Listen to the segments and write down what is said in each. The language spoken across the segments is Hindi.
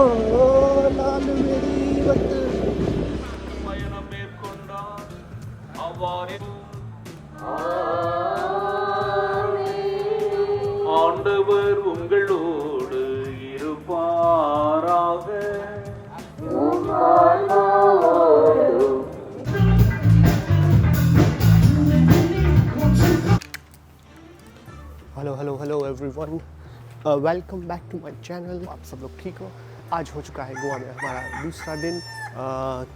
लाल मेरी वतन பயணம் மேற்கொண்டார் அவ்வாறே ஆண்டவர் உங்களோடு இருப்பாராக. Hello hello hello everyone, welcome back to my channel. आप सब लोग ठीक हो? आज हो चुका है गोवा में हमारा दूसरा दिन।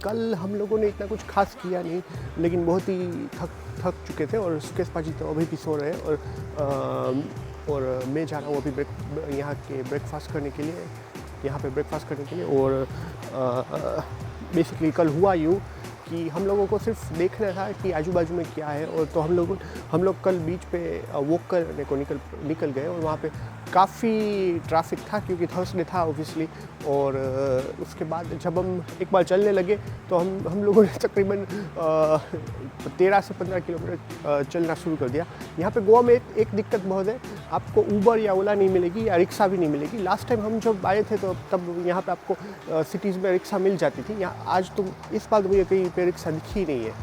कल हम लोगों ने इतना कुछ खास किया नहीं, लेकिन बहुत ही थक चुके थे और सुकेश पाजी तो अभी भी सो रहे हैं। और मैं जा रहा हूँ अभी यहाँ के ब्रेकफास्ट करने के लिए, यहाँ पे ब्रेकफास्ट करने के लिए। और बेसिकली कल हुआ यूँ कि हम लोगों को सिर्फ देखना था कि आजू बाजू में क्या है। और तो हम लोग कल बीच पे वॉक करने को निकल गए और वहाँ पे काफ़ी ट्रैफिक था क्योंकि थर्सडे था ऑब्वियसली। और उसके बाद जब हम एक बार चलने लगे तो हम लोगों ने तकरीबन 13 से 15 किलोमीटर चलना शुरू कर दिया। यहाँ पे गोवा में एक दिक्कत बहुत है, आपको ऊबर या ओला नहीं मिलेगी या रिक्शा भी नहीं मिलेगी। लास्ट टाइम हम जब आए थे तो तब यहाँ पे आपको सिटीज़ में रिक्शा मिल जाती थी। यहाँ आज तो इस बार मुझे कहीं पे रिक्शा दिखी नहीं है।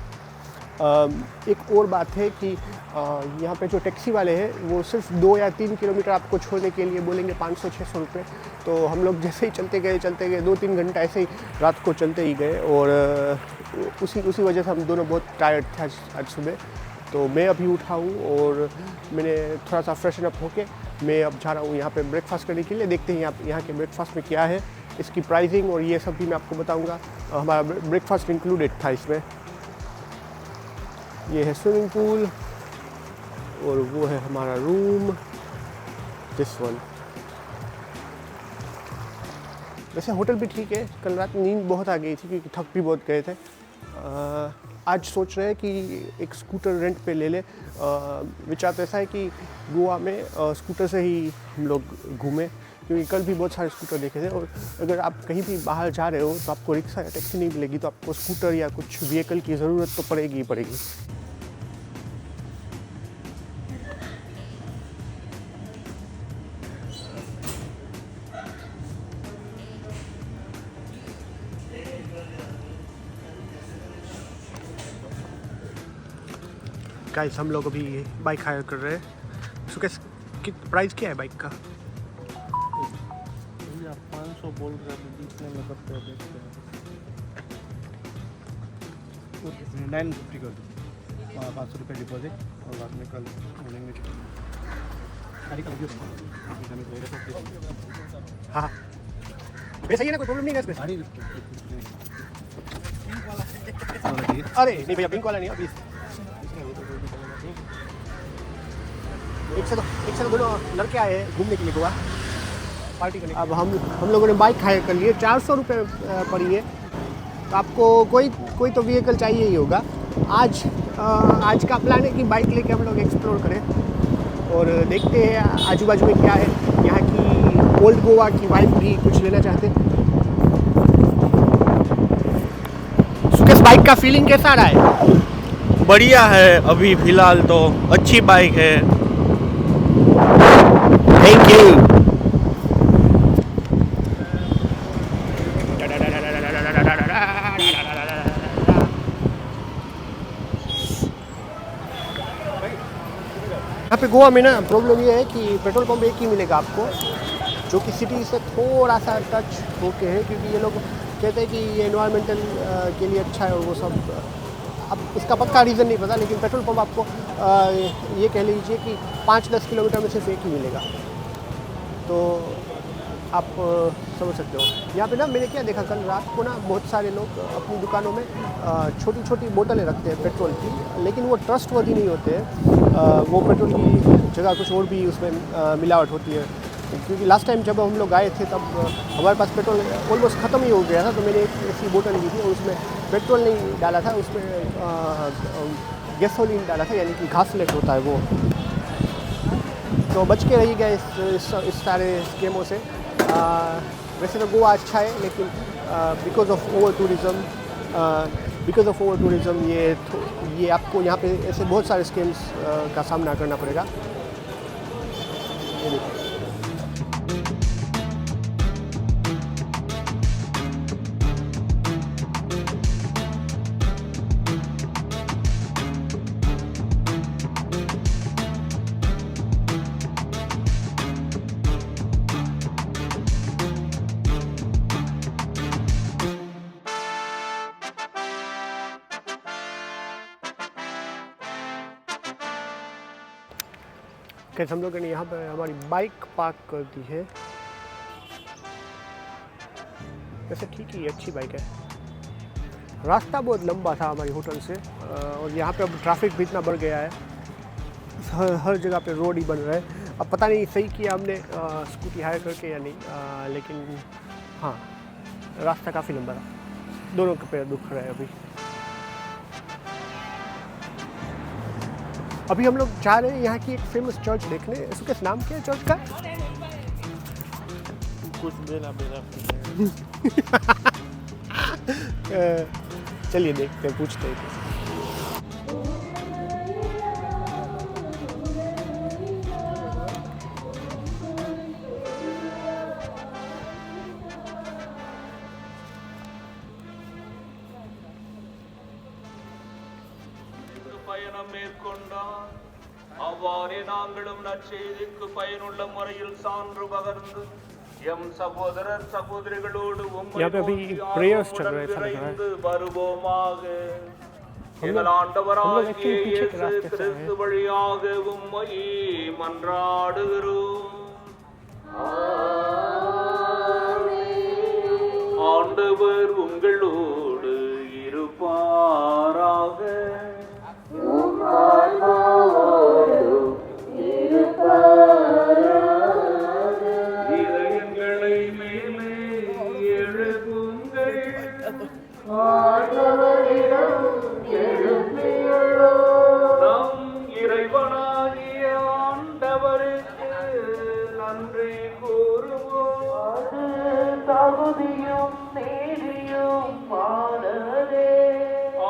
एक और बात है कि यहाँ पे जो टैक्सी वाले हैं वो सिर्फ 2 या 3 किलोमीटर आपको छोड़ने के लिए बोलेंगे 500-600 रुपये। तो हम लोग जैसे ही चलते गए 2-3 घंटा ऐसे ही रात को चलते ही गए। और उसी वजह से हम दोनों बहुत टायर्ड थे आज सुबह। तो मैं अभी उठा हूँ और मैंने थोड़ा सा फ्रेशन अप होके मैं अब जा रहा हूँ यहाँ पे ब्रेकफास्ट करने के लिए। देखते हैं यहाँ के ब्रेकफास्ट में क्या है, इसकी प्राइसिंग और ये सब भी मैं आपको बताऊँगा। हमारा ब्रेकफास्ट इंक्लूडेड था इसमें। ये है स्विमिंग पूल और वो है हमारा रूम, दिस वन। वैसे होटल भी ठीक है, कल रात नींद बहुत आ गई थी क्योंकि थक भी बहुत गए थे। आज सोच रहे हैं कि एक स्कूटर रेंट पे ले ले। विचार तो ऐसा है कि गोवा में स्कूटर से ही हम लोग घूमें, क्योंकि कल भी बहुत सारे स्कूटर देखे थे। और अगर आप कहीं भी बाहर जा रहे हो तो आपको रिक्शा या टैक्सी नहीं मिलेगी, तो आपको स्कूटर या कुछ व्हीकल की ज़रूरत तो पड़ेगी ही पड़ेगी। गाइस, हम लोग अभी बाइक हायर कर रहे हैं। सो कैसे प्राइस क्या है बाइक का? 500 बोल रहे हैं, जितने में करते हैं देखते हैं। 950 कर दो, 500 रुपये डिपॉजिट और बाद में कल मॉर्निंग में। हाँ, वैसे ही है ना, कोई प्रॉब्लम नहीं है इसमें। अरे नहीं भैया, पिंक वाला नहीं अभी। एक से तो दोनों लड़के आए हैं घूमने के लिए गोवा पार्टी करने। अब हम लोगों ने बाइक हायर कर लिए, 400 रुपये पड़ी है। तो आपको कोई तो व्हीकल चाहिए ही होगा। आज का प्लान है कि बाइक लेके हम लोग एक्सप्लोर करें और देखते हैं आजू बाजू में क्या है। यहाँ की ओल्ड गोवा की वाइब भी कुछ लेना चाहते हैं। सुकेश, बाइक का फीलिंग कैसा रहा है? बढ़िया है, अभी फिलहाल तो अच्छी बाइक है। Thank you. यहाँ पे गोवा में ना प्रॉब्लम ये है कि पेट्रोल पंप एक ही मिलेगा आपको, जो कि सिटी से थोड़ा सा टच होके है, क्योंकि ये लोग कहते हैं कि ये एनवायरमेंटल के लिए अच्छा है और वो सब। अब इसका पक्का रीज़न नहीं पता, लेकिन पेट्रोल पंप आपको ये कह लीजिए कि 5-10 किलोमीटर में सिर्फ एक ही मिलेगा। तो आप समझ सकते हो। यहाँ पे ना मैंने क्या देखा, कल रात को ना बहुत सारे लोग अपनी दुकानों में छोटी छोटी बोतलें रखते हैं पेट्रोल की, लेकिन वो ट्रस्टवर्दी नहीं होते हैं। वो पेट्रोल की जगह कुछ और भी उसमें मिलावट होती है। क्योंकि लास्ट टाइम जब हम लोग आए थे तब हमारे पास पेट्रोल ऑलमोस्ट ख़त्म ही हो गया था। तो मैंने एक ऐसी बोतल ली थी और उसमें पेट्रोल नहीं डाला था, उसमें गैसोलीन डाला था, यानी कि घासलेट होता है वो। तो बच के रही गया इस सारे स्कीमों से। वैसे तो गोवा अच्छा है, लेकिन बिकॉज ऑफ ओवर टूरिज़म ये आपको यहाँ पे ऐसे बहुत सारे स्कीम्स का सामना करना पड़ेगा। ये देखिए, कैसे हम लोगों ने यहाँ पर हमारी बाइक पार्क कर दी है। वैसे ठीक ही अच्छी बाइक है। रास्ता बहुत लंबा था हमारी होटल से और यहाँ पे अब ट्रैफिक भी इतना बढ़ गया है, हर जगह पे रोड ही बन रहा है। अब पता नहीं सही किया हमने स्कूटी हायर करके या नहीं, लेकिन हाँ रास्ता काफ़ी लंबा था, दोनों के पैर दुख रहे हैं अभी हम लोग जा रहे हैं यहाँ की एक फेमस चर्च देखने। इसका नाम क्या है चर्च का? कुछ बेला बेला चलिए देखते हैं, पूछते हैं। பயணம் மேற்கொண்டார். அவ்வாறே நாங்களும் நற்செய்திக்கு பயனுள்ள முறையில் சான்று பகர்ந்து எம் சகோதரர் சகோதரிகளோடு यहाँ पे अभी prayers चल रहे हैं, ऐसा लग रहा है। வருவோமாக. எங்கள் हम ஆண்டவராகிய लोग actually पीछे के இயேசு रास्ते से आए கிறிஸ்து हैं। வழியாக உம்மை மன்றாடுகிறோம். ஆண்டவர் உங்களோடு இருப்பாராக. இதயங்களை மேலே எழுப்புங்கள். நம் இறைவனாகிய ஆண்டவருக்கு நன்றி கூறுவோம். தகுதியும் நீதியும் ஆனதே.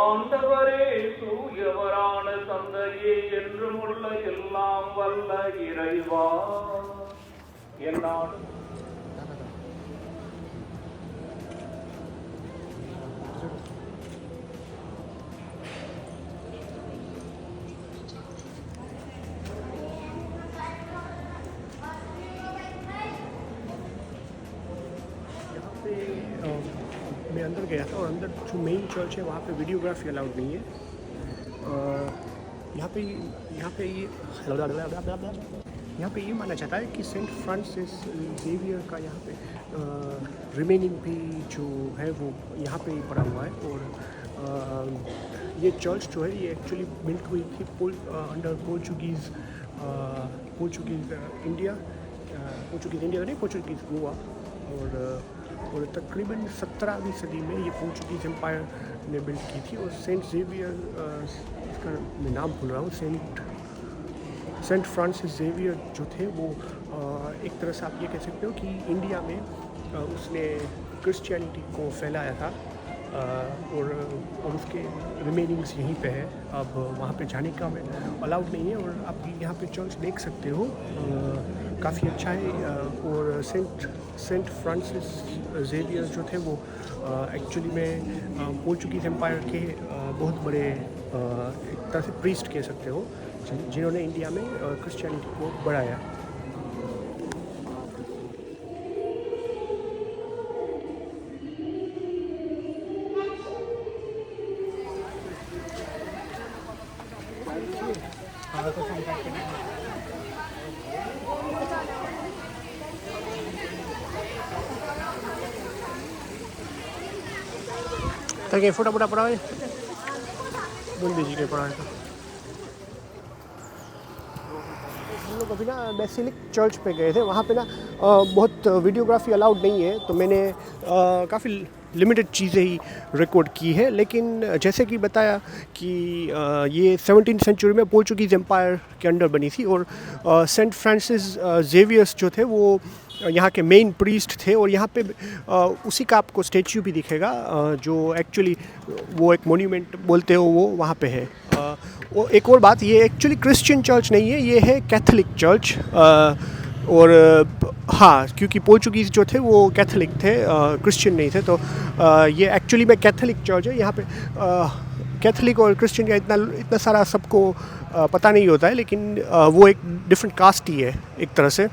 ஆண்டவரே தூயவரான தந்தையே என்றும் உள்ள எல்லாம் வல்ல இறைவா, என்னாலும் मैं अंदर गया था और अंदर जो मेन चर्च है वहाँ पे वीडियोग्राफी अलाउड नहीं है। यहाँ पे ये माना जाता है कि सेंट फ्रांसिस जेवियर का यहाँ पे रिमेनिंग भी जो है वो यहाँ पे ही पड़ा हुआ है। और ये चर्च जो है ये एक्चुअली बिल्ट हुई थी अंडर पोर्चुगीज़ इंडिया नहीं, पोर्चुगीज़ गोवा। और तकरीबन 17वीं सदी में ये पोर्चुगीज़ एम्पायर ने बिल्ड की थी। और सेंट जेवियर, इसका मैं नाम भूल रहा हूँ, सेंट फ्रांसिस जेवियर जो थे वो एक तरह से आप ये कह सकते हो कि इंडिया में उसने क्रिश्चियनिटी को फैलाया था। और उसके रिमेनिंग्स यहीं पे है। अब वहाँ पे जाने का में अलाउड नहीं है। और आप यहाँ पे चर्च देख सकते हो, काफ़ी अच्छा है। और सेंट फ्रांसिस जेवियर जो थे वो एक्चुअली में पोर्चुगीज़ एम्पायर के बहुत बड़े एक तरह से प्रीस्ट कह सकते हो, जिन्होंने इंडिया में क्रिश्चियनिटी को बढ़ाया। ताकि फोटा पड़ा है बूंदी जी के पड़ा है। हम लोग अभी ना बेसिलिक चर्च पे गए थे, वहाँ पे ना बहुत वीडियोग्राफी अलाउड नहीं है, तो मैंने काफ़ी लिमिटेड चीज़ें ही रिकॉर्ड की है। लेकिन जैसे कि बताया कि ये 17वीं सेंचुरी में पोर्चुगीज़ एम्पायर के अंडर बनी थी। और सेंट फ्रांसिस जेवियर्स जो थे वो यहाँ के मेन प्रीस्ट थे। और यहाँ पे उसी का आपको स्टैच्यू भी दिखेगा, जो एक्चुअली वो एक मोन्यूमेंट बोलते हो वो वहाँ पे है। वो एक और बात, ये एक्चुअली क्रिश्चियन चर्च नहीं है, ये है कैथोलिक चर्च। और हाँ, क्योंकि पोर्चुगीज़ जो थे वो कैथोलिक थे, क्रिश्चियन नहीं थे, तो ये एक्चुअली में कैथोलिक चर्च है। यहाँ पे कैथोलिक और क्रिश्चियन का इतना सारा सबको पता नहीं होता है, लेकिन वो एक डिफरेंट कास्ट ही है एक तरह से।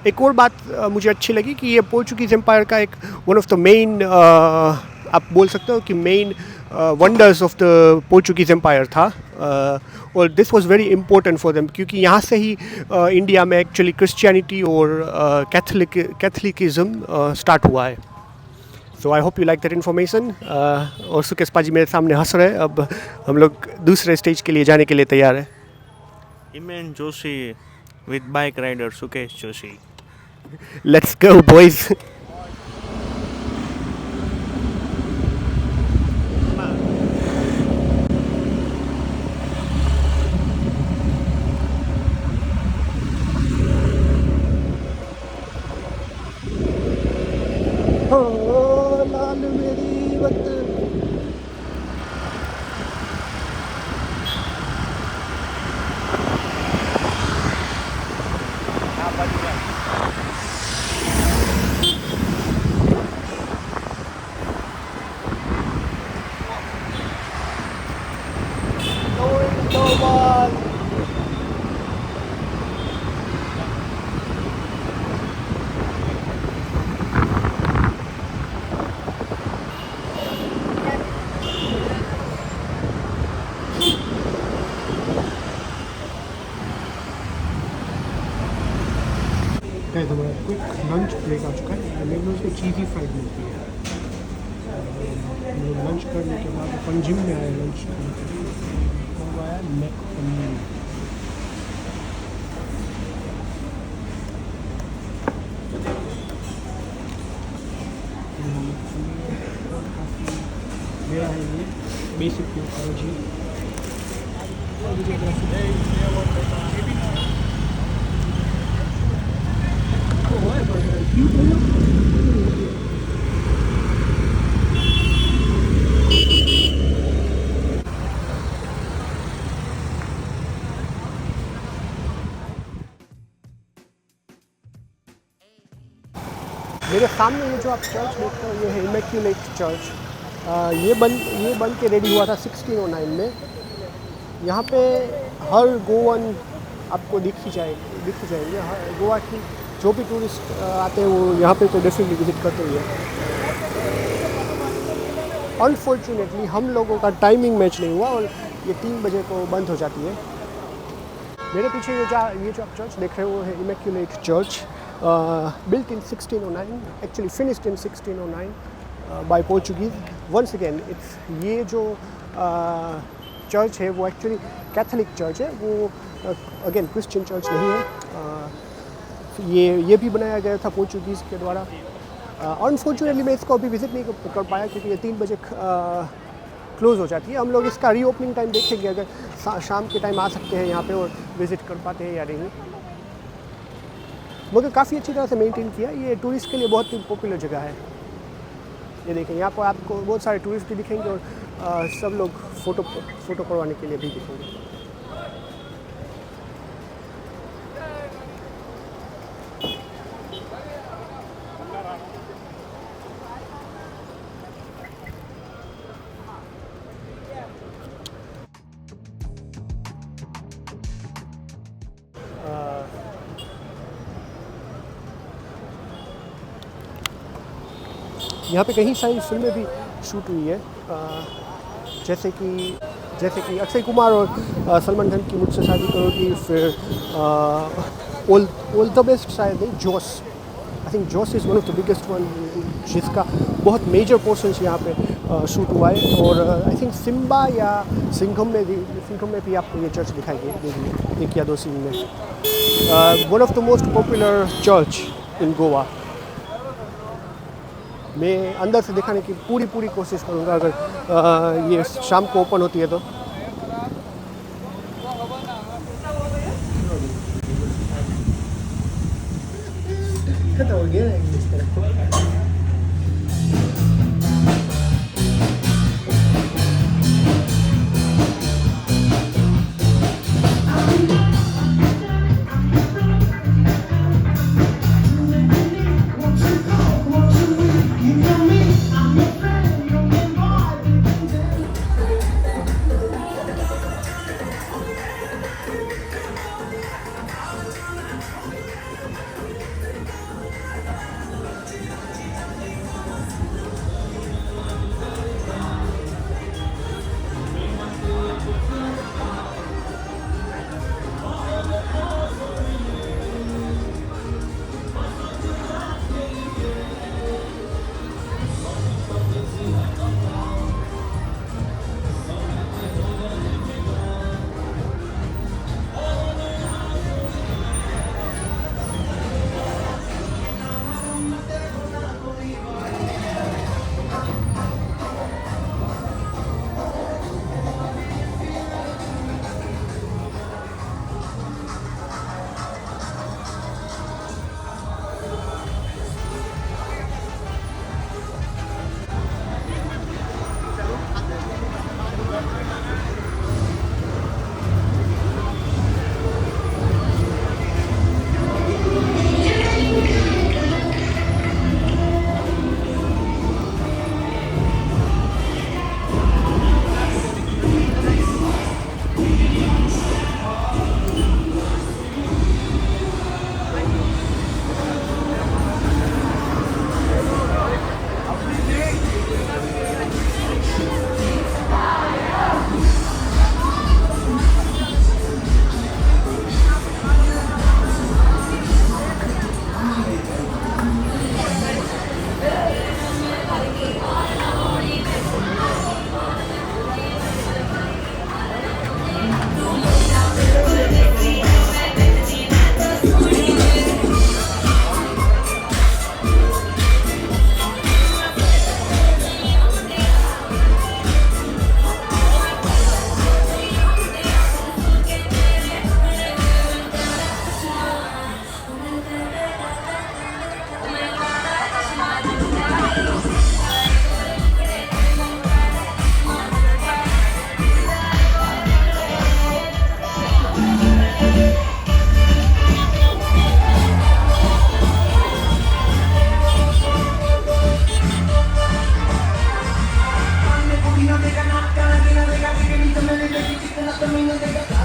एक और बात मुझे अच्छी लगी कि ये पोर्चुगीज़ एम्पायर का एक वन ऑफ द मेन, आप बोल सकते हो कि main wonders of the Portuguese empire था। और this was very important for them क्योंकि यहाँ से ही इंडिया में एक्चुअली क्रिश्चियनिटी और कैथलिकिज्म स्टार्ट हुआ है. So I hope you like that information. और सुकेश पाजी मेरे सामने हंस रहे हैं. अब हम लोग दूसरे स्टेज के लिए जाने के लिए तैयार है. Himen Joshi with bike rider Sukesh Joshi. Let's go boys. लाल मेरी वतन. गाइस हमारा क्विक लंच ब्रेक आ चुका है. मैकडॉनल्ड्स में चीज़ी फ्राइड मिलती है. हम लोग लंच करने के बाद अपन जिम में आए लंच करने के लिए. मंगवाया नेक पनीर. मेरा है ये बेसिक प्योर करो जी. मेरे सामने ये जो आप चर्च देखते हो ये है इमैक्युलेट चर्च. ये बन के रेडी हुआ था 1609 में. यहाँ पे हर गोवन आपको दिख ही जाएंगे. गोवा की जो भी टूरिस्ट आते हैं वो यहाँ पे तो डेफिनेटली विजिट करते ही हैं. अनफॉर्चुनेटली हम लोगों का टाइमिंग मैच नहीं हुआ और ये 3 बजे को बंद हो जाती है. मेरे पीछे ये जो आप चर्च देख रहे हो वो है immaculate church. built in 1609, actually finished in 1609 by Portuguese. Once again, ये जो चर्च है वो एक्चुअली कैथोलिक चर्च है. वो अगेन क्रिश्चियन चर्च नहीं है. ये भी बनाया गया था पोर्चुगीज़ के द्वारा. अनफॉर्चुनेटली मैं इसको अभी विज़िट नहीं कर पाया क्योंकि ये 3 बजे क्लोज़ हो जाती है. हम लोग इसका रीओपनिंग टाइम देखेंगे अगर शाम के टाइम आ सकते हैं यहाँ पे और विज़िट कर पाते हैं या नहीं. मगर काफ़ी अच्छी तरह से मेंटेन किया. ये टूरिस्ट के लिए बहुत ही पॉपुलर जगह है. ये देखें यहाँ पर आपको बहुत सारे टूरिस्ट भी दिखेंगे और सब लोग फ़ोटो करवाने के लिए भी दिखेंगे. यहाँ पे कई सारी फिल्में भी शूट हुई है. जैसे कि अक्षय कुमार और सलमान खान की मुझसे शादी करोगी. फिर ऑल द बेस्ट शायद नहीं, जोश. आई थिंक जोश is one of the biggest one जिसका बहुत मेजर पोर्शन यहाँ पे शूट हुआ है. और आई थिंक सिम्बा या सिंघम में भी आपको ये चर्च दिखाई देगी 1 या 2 सीन में. One of the most popular church इन गोवा. मैं अंदर से दिखाने की पूरी कोशिश करूँगा अगर ये शाम को ओपन होती है तो. camino de